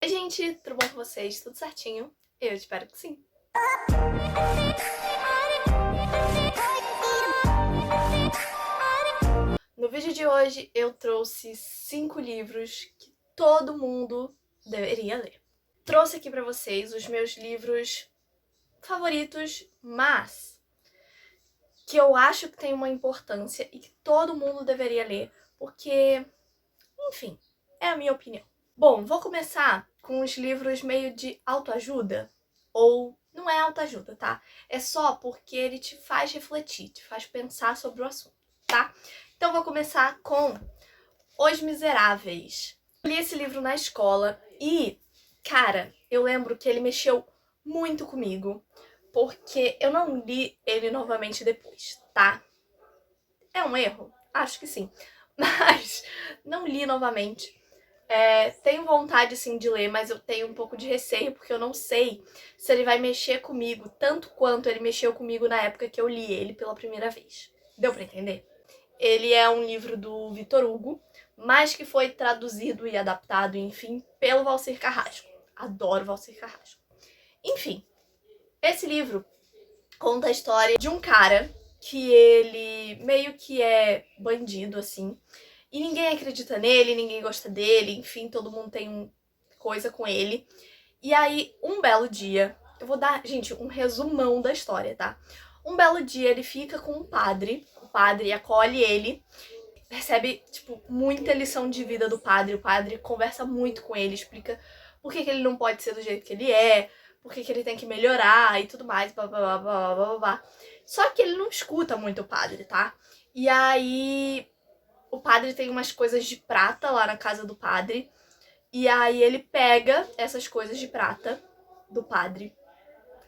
Oi gente, tudo bom com vocês? Tudo certinho? Eu espero que sim. No vídeo de hoje eu trouxe 5 livros que todo mundo deveria ler. Trouxe aqui pra vocês os meus livros favoritos, mas que eu acho que tem uma importância e que todo mundo deveria ler, porque, enfim, é a minha opinião. Bom, vou começar com os livros meio de autoajuda, ou não é autoajuda, tá? É só porque ele te faz refletir, te faz pensar sobre o assunto, tá? Então vou começar com Os Miseráveis. Eu li esse livro na escola e, cara, eu lembro que ele mexeu muito comigo, porque eu não li ele novamente depois, tá? É um erro? Acho que sim. Mas não li novamente. Tenho vontade, sim, de ler, mas eu tenho um pouco de receio, porque eu não sei se ele vai mexer comigo tanto quanto ele mexeu comigo na época que eu li ele pela primeira vez. Deu pra entender? Ele é um livro do Victor Hugo, mas que foi traduzido e adaptado, enfim, pelo Valcir Carrasco. Adoro Valcir Carrasco. Enfim, esse livro conta a história de um cara que ele meio que é bandido, assim, e ninguém acredita nele, ninguém gosta dele, enfim, todo mundo tem coisa com ele. E aí, um belo dia, eu vou dar, gente, um resumão da história, tá? Um belo dia ele fica com um padre, o padre acolhe ele, recebe, tipo, muita lição de vida do padre, o padre conversa muito com ele, explica por que ele não pode ser do jeito que ele é, por que ele tem que melhorar e tudo mais, blá blá blá blá blá blá. Só que ele não escuta muito o padre, tá? E aí o padre tem umas coisas de prata lá na casa do padre. E aí ele pega essas coisas de prata do padre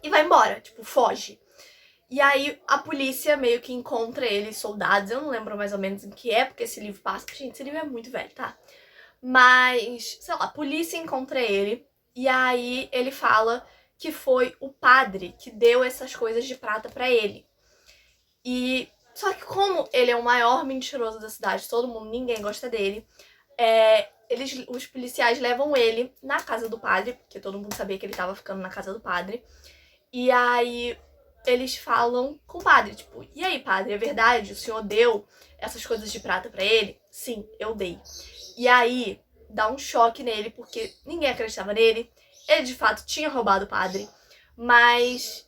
e vai embora, tipo, foge. E aí a polícia meio que encontra ele, soldados, eu não lembro mais ou menos em que época esse livro passa. Gente, esse livro é muito velho, tá? Mas, sei lá, a polícia encontra ele e aí ele fala que foi o padre que deu essas coisas de prata pra ele. E só que como ele é o maior mentiroso da cidade, todo mundo, ninguém gosta dele, os policiais levam ele na casa do padre, porque todo mundo sabia que ele tava ficando na casa do padre. E aí eles falam com o padre, tipo, e aí, padre, é verdade? O senhor deu essas coisas de prata pra ele? Sim, eu dei. E aí dá um choque nele, porque ninguém acreditava nele. Ele de fato tinha roubado o padre, mas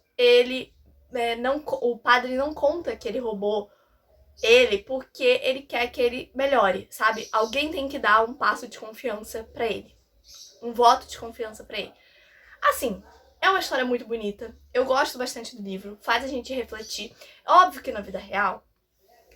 o padre não conta que ele roubou ele porque ele quer que ele melhore, sabe? Alguém tem que dar um passo de confiança pra ele. Um voto de confiança pra ele. Assim, é uma história muito bonita. Eu gosto bastante do livro, faz a gente refletir. Óbvio que na vida real,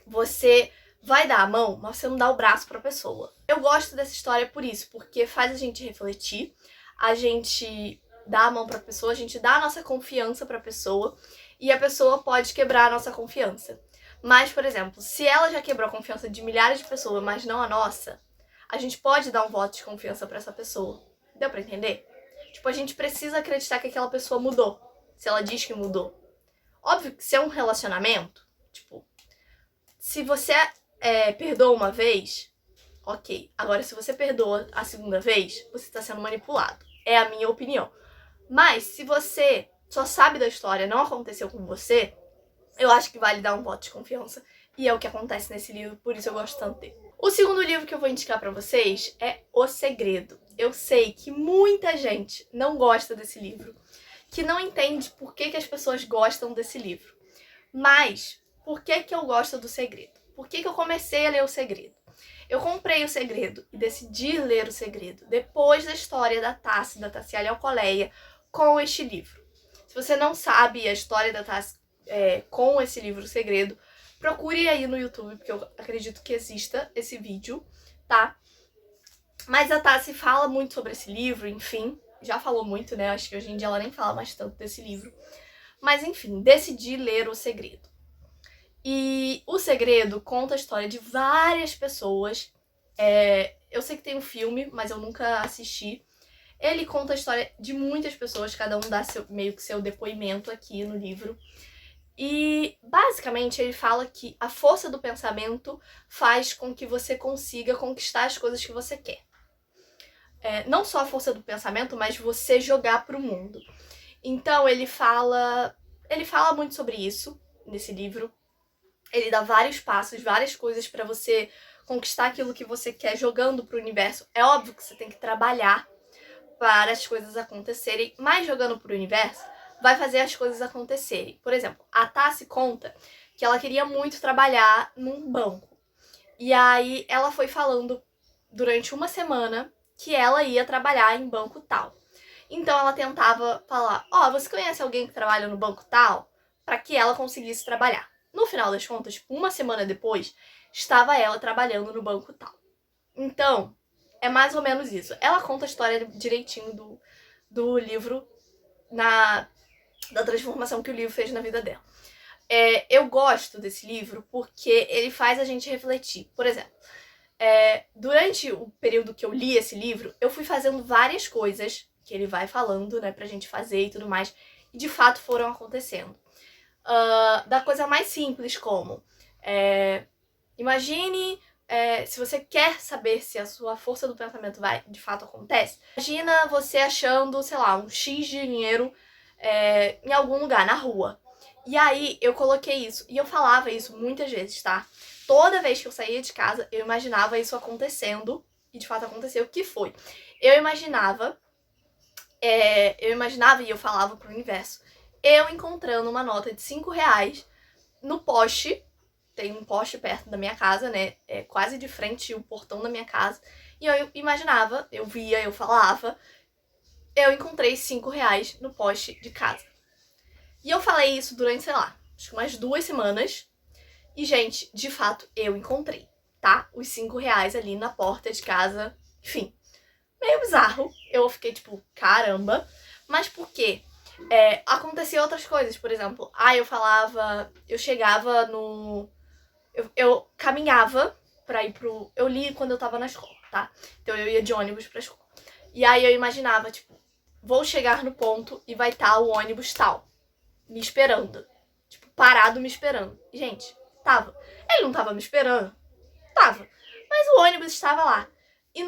você vai dar a mão, mas você não dá o braço pra pessoa. Eu gosto dessa história por isso, porque faz a gente refletir, a gente dá a mão pra pessoa, a gente dá a nossa confiança pra pessoa, e a pessoa pode quebrar a nossa confiança. Mas, por exemplo, se ela já quebrou a confiança de milhares de pessoas, mas não a nossa, a gente pode dar um voto de confiança pra essa pessoa. Deu pra entender? Tipo, a gente precisa acreditar que aquela pessoa mudou, se ela diz que mudou. Óbvio que se é um relacionamento, tipo, se você perdoa uma vez, ok. Agora, se você perdoa a segunda vez, você tá sendo manipulado. É a minha opinião. Mas, se você só sabe da história, não aconteceu com você, eu acho que vale dar um voto de confiança. E é o que acontece nesse livro, por isso eu gosto tanto dele. O segundo livro que eu vou indicar pra vocês é O Segredo. Eu sei que muita gente não gosta desse livro, que não entende por que as pessoas gostam desse livro. Mas, por que eu gosto do Segredo? Por que eu comecei a ler O Segredo? Eu comprei O Segredo e decidi ler O Segredo depois da história da Tassiana Alcoleia, com este livro. Se você não sabe a história da Tassi com esse livro O Segredo, procure aí no YouTube, porque eu acredito que exista esse vídeo, tá? Mas a Tassi fala muito sobre esse livro, enfim, já falou muito, né? Acho que hoje em dia ela nem fala mais tanto desse livro. Mas enfim, decidi ler O Segredo. E O Segredo conta a história de várias pessoas. Eu sei que tem um filme, mas eu nunca assisti. Ele conta a história de muitas pessoas, cada um dá meio que seu depoimento aqui no livro. E, basicamente, ele fala que a força do pensamento faz com que você consiga conquistar as coisas que você quer. não só a força do pensamento, mas você jogar pro mundo. Então ele fala muito sobre isso nesse livro. Ele dá vários passos, várias coisas pra você conquistar aquilo que você quer jogando pro universo. É óbvio que você tem que trabalhar para as coisas acontecerem, mas jogando pro universo vai fazer as coisas acontecerem. Por exemplo, a Tassi conta que ela queria muito trabalhar num banco. E aí ela foi falando durante uma semana que ela ia trabalhar em banco tal. Então ela tentava falar, você conhece alguém que trabalha no banco tal? Para que ela conseguisse trabalhar. No final das contas, tipo, uma semana depois, estava ela trabalhando no banco tal. Então, é mais ou menos isso. Ela conta a história direitinho do livro, da transformação que o livro fez na vida dela. Eu gosto desse livro porque ele faz a gente refletir. Por exemplo, durante o período que eu li esse livro, eu fui fazendo várias coisas que ele vai falando, né, pra gente fazer e tudo mais, e de fato foram acontecendo. Da coisa mais simples como, imagine, se você quer saber se a sua força do pensamento de fato acontece, imagina você achando, sei lá, um X de dinheiro em algum lugar, na rua. E aí eu coloquei isso, e eu falava isso muitas vezes, tá? Toda vez que eu saía de casa, eu imaginava isso acontecendo, e de fato aconteceu. O que foi? Eu imaginava e eu falava pro universo, eu encontrando uma nota de 5 reais no poste, tem um poste perto da minha casa, né, quase de frente o portão da minha casa, e eu imaginava, eu via, eu falava, eu encontrei 5 reais no poste de casa. E eu falei isso durante, sei lá, acho que umas 2 semanas, e gente, de fato, eu encontrei, tá? Os 5 reais ali na porta de casa, enfim, meio bizarro. Eu fiquei tipo, caramba. Mas por quê? Acontecia outras coisas, por exemplo. Eu chegava no... Eu caminhava pra ir pro... Eu li quando eu tava na escola, tá? Então eu ia de ônibus pra escola. E aí eu imaginava, tipo, vou chegar no ponto e vai estar o ônibus tal, me esperando. Tipo, parado me esperando. Gente, tava. Ele não tava me esperando? Tava. Mas o ônibus estava lá. E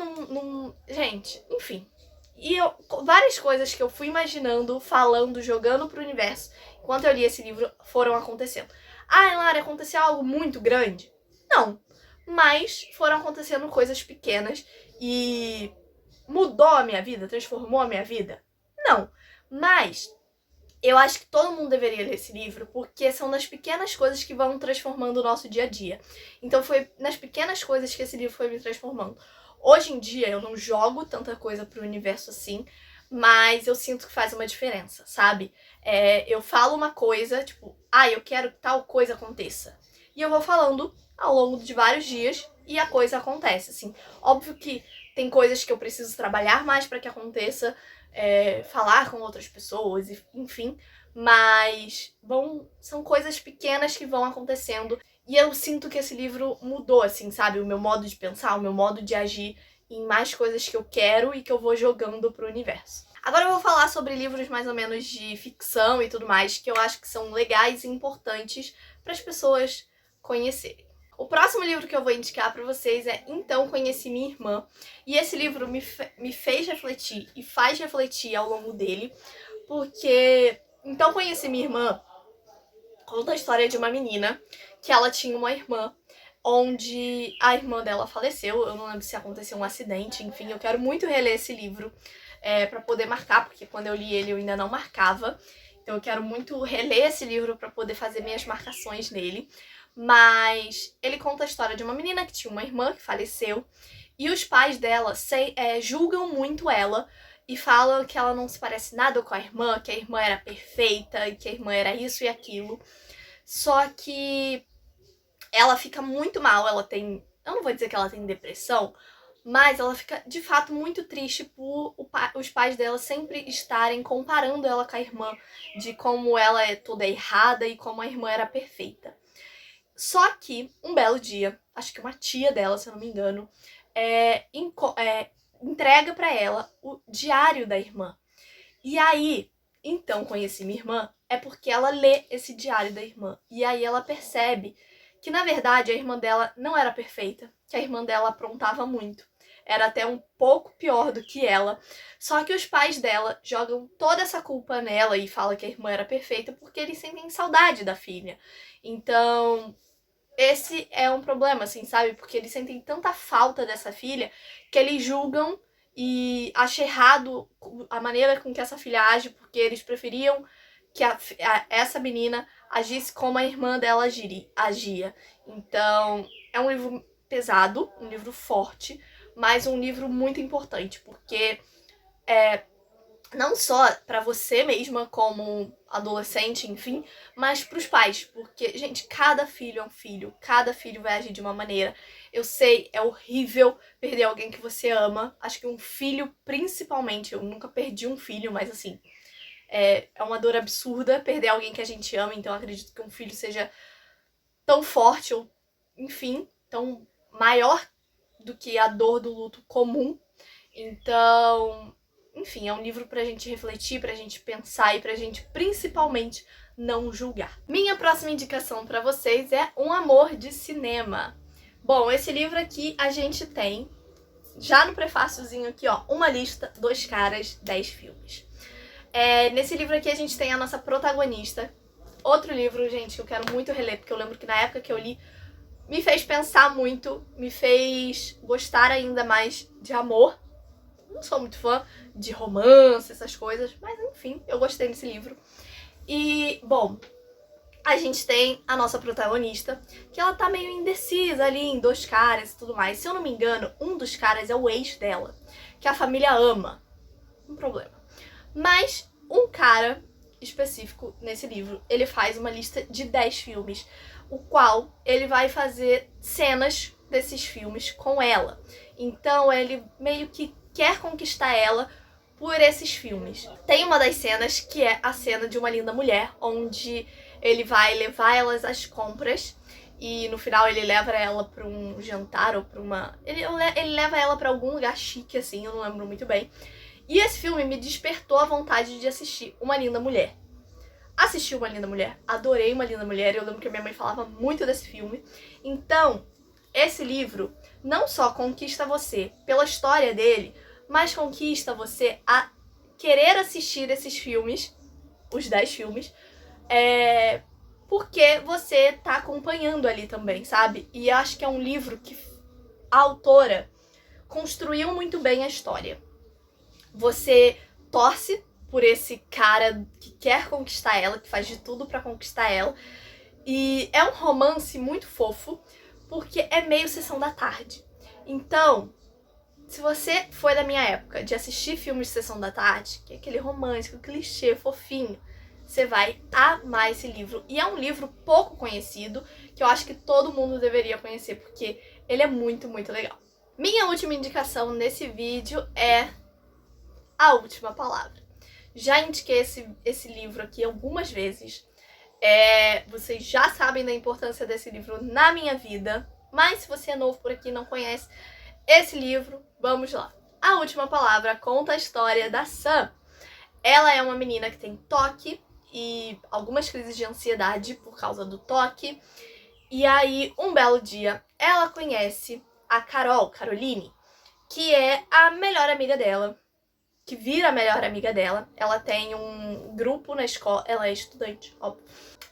gente, enfim. E várias coisas que eu fui imaginando, falando, jogando pro universo, enquanto eu li esse livro, foram acontecendo. Lara, aconteceu algo muito grande? Não. Mas foram acontecendo coisas pequenas e mudou a minha vida, transformou a minha vida? Não. Mas eu acho que todo mundo deveria ler esse livro, porque são das pequenas coisas que vão transformando o nosso dia a dia. Então foi nas pequenas coisas que esse livro foi me transformando. Hoje em dia eu não jogo tanta coisa pro universo assim, mas eu sinto que faz uma diferença, sabe? Eu falo uma coisa, tipo, eu quero que tal coisa aconteça. E eu vou falando ao longo de vários dias e a coisa acontece, assim. Óbvio que tem coisas que eu preciso trabalhar mais para que aconteça, falar com outras pessoas, enfim, mas são coisas pequenas que vão acontecendo e eu sinto que esse livro mudou, assim, sabe, o meu modo de pensar, o meu modo de agir em mais coisas que eu quero e que eu vou jogando pro universo. Agora eu vou falar sobre livros mais ou menos de ficção e tudo mais, que eu acho que são legais e importantes para as pessoas conhecerem. O próximo livro que eu vou indicar para vocês é Então Conheci Minha Irmã. E esse livro me fez refletir e faz refletir ao longo dele, porque Então Conheci Minha Irmã conta a história de uma menina que ela tinha uma irmã, onde a irmã dela faleceu. Eu não lembro se aconteceu um acidente, enfim, eu quero muito reler esse livro para poder marcar, porque quando eu li ele eu ainda não marcava. Então eu quero muito reler esse livro para poder fazer minhas marcações nele. Mas ele conta a história de uma menina que tinha uma irmã que faleceu e os pais dela julgam muito ela e falam que ela não se parece nada com a irmã, que a irmã era perfeita e que a irmã era isso e aquilo. Só que ela fica muito mal, eu não vou dizer que ela tem depressão, mas ela fica de fato muito triste por os pais dela sempre estarem comparando ela com a irmã, de como ela é toda errada e como a irmã era perfeita. Só que, um belo dia, acho que uma tia dela, se eu não me engano, entrega pra ela o diário da irmã. E aí, Então Conheci Minha Irmã, é porque ela lê esse diário da irmã. E aí ela percebe que, na verdade, a irmã dela não era perfeita, que a irmã dela aprontava muito. era até um pouco pior do que ela. Só que os pais dela jogam toda essa culpa nela e falam que a irmã era perfeita porque eles sentem saudade da filha. Então, esse é um problema, assim, sabe? Porque eles sentem tanta falta dessa filha que eles julgam e acham errado a maneira com que essa filha age, porque eles preferiam que essa menina agisse como a irmã dela agia. Então, é um livro pesado, um livro forte, mas um livro muito importante, porque não só pra você mesma como adolescente, enfim, mas pros pais, porque, gente, cada filho é um filho, cada filho vai agir de uma maneira. Eu sei, é horrível perder alguém que você ama, acho que um filho principalmente, eu nunca perdi um filho, mas assim, é uma dor absurda perder alguém que a gente ama, então eu acredito que um filho seja tão forte, ou enfim, tão maior do que a dor do luto comum. Então, enfim, é um livro pra gente refletir, pra gente pensar e pra gente principalmente não julgar. Minha próxima indicação pra vocês é Um Amor de Cinema. Bom, esse livro aqui a gente tem, já no prefáciozinho aqui, ó, uma lista, 2 caras, 10 filmes. Nesse livro aqui a gente tem a nossa protagonista. Outro livro, gente, que eu quero muito reler, porque eu lembro que na época que eu li, me fez pensar muito, me fez gostar ainda mais de amor. Não sou muito fã de romance, essas coisas, mas enfim, eu gostei desse livro. E, bom, a gente tem a nossa protagonista, que ela tá meio indecisa ali em 2 caras e tudo mais. Se eu não me engano, um dos caras é o ex dela, que a família ama. Um problema. Mas um cara específico nesse livro, ele faz uma lista de 10 filmes, o qual ele vai fazer cenas desses filmes com ela. Então ele meio que quer conquistar ela por esses filmes. Tem uma das cenas que é a cena de Uma Linda Mulher, onde ele vai levar elas às compras e no final ele leva ela pra um jantar ou pra uma... Ele leva ela pra algum lugar chique, assim, eu não lembro muito bem. E esse filme me despertou a vontade de assistir Uma Linda Mulher. Assisti Uma Linda Mulher, adorei Uma Linda Mulher, eu lembro que a minha mãe falava muito desse filme. Então, esse livro não só conquista você pela história dele, mas conquista você a querer assistir esses filmes, os 10 filmes, porque você tá acompanhando ali também, sabe? E acho que é um livro que a autora construiu muito bem a história. Você torce por esse cara que quer conquistar ela, que faz de tudo pra conquistar ela. E é um romance muito fofo, porque é meio sessão da tarde. Então, se você foi da minha época de assistir filmes de sessão da tarde, que é aquele romântico, clichê, fofinho, você vai amar esse livro. E é um livro pouco conhecido, que eu acho que todo mundo deveria conhecer, porque ele é muito, muito legal. Minha última indicação nesse vídeo é A Última Palavra. Já indiquei esse livro aqui algumas vezes. Vocês já sabem da importância desse livro na minha vida, mas se você é novo por aqui e não conhece esse livro, vamos lá. A Última Palavra conta a história da Sam. Ela é uma menina que tem toque e algumas crises de ansiedade por causa do toque. E aí, um belo dia, ela conhece a Caroline, que é a melhor amiga dela, que vira a melhor amiga dela. Ela tem um grupo na escola, ela é estudante, óbvio.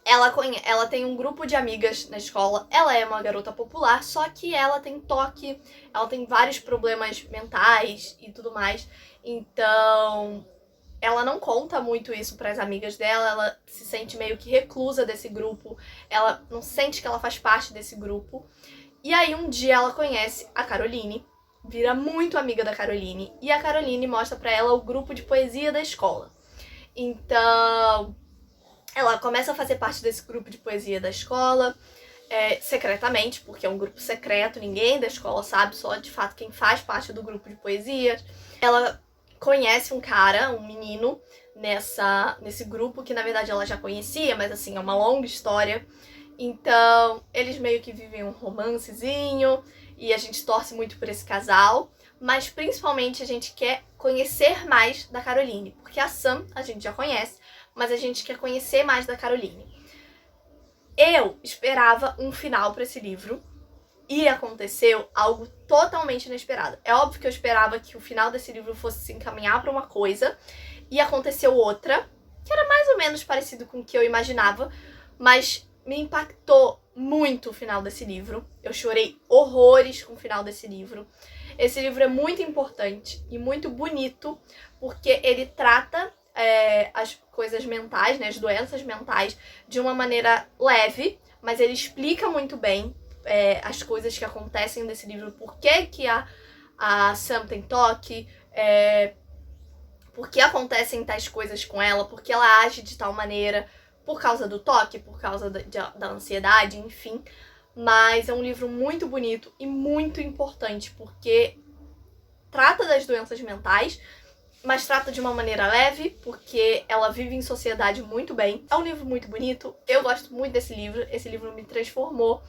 Ela tem um grupo de amigas na escola, ela é uma garota popular, só que ela tem toque, ela tem vários problemas mentais e tudo mais. Então, ela não conta muito isso pras amigas dela, ela se sente meio que reclusa desse grupo, ela não sente que ela faz parte desse grupo. E aí um dia ela conhece a Caroline, vira muito amiga da Caroline, e a Caroline mostra pra ela o grupo de poesia da escola. Então, ela começa a fazer parte desse grupo de poesia da escola, secretamente, porque é um grupo secreto, ninguém da escola sabe, só de fato quem faz parte do grupo de poesia. Ela conhece um cara, um menino, nesse grupo, que na verdade ela já conhecia, mas assim, é uma longa história. Então, eles meio que vivem um romancezinho, e a gente torce muito por esse casal, mas principalmente a gente quer conhecer mais da Caroline, porque a Sam a gente já conhece, mas a gente quer conhecer mais da Caroline. Eu esperava um final pra esse livro, e aconteceu algo totalmente inesperado. É óbvio que eu esperava que o final desse livro fosse se encaminhar para uma coisa, e aconteceu outra, que era mais ou menos parecido com o que eu imaginava, mas me impactou muito o final desse livro. Eu chorei horrores com o final desse livro. Esse livro é muito importante e muito bonito, porque ele trata as coisas mentais, né, as doenças mentais, de uma maneira leve, mas ele explica muito bem as coisas que acontecem nesse livro, por que a Sam tem toque, por que acontecem tais coisas com ela, por que ela age de tal maneira, por causa do toque, por causa da ansiedade, enfim. Mas é um livro muito bonito e muito importante, porque trata das doenças mentais, mas trata de uma maneira leve, porque ela vive em sociedade muito bem. É um livro muito bonito, eu gosto muito desse livro, esse livro me transformou.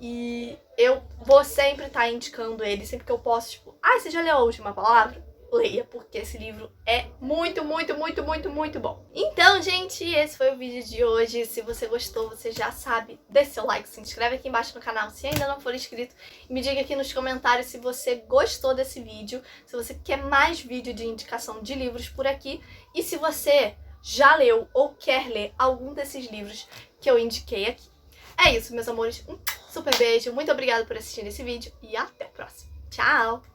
E eu vou sempre estar indicando ele, sempre que eu posso, tipo, você já leu A Última Palavra? Leia, porque esse livro é muito, muito, muito, muito, muito bom. Então, gente, esse foi o vídeo de hoje. Se você gostou, você já sabe, deixa seu like, se inscreve aqui embaixo no canal se ainda não for inscrito. E me diga aqui nos comentários se você gostou desse vídeo, se você quer mais vídeo de indicação de livros por aqui. E se você já leu ou quer ler algum desses livros que eu indiquei aqui. É isso, meus amores. Um super beijo, muito obrigada por assistir esse vídeo e até o próximo. Tchau!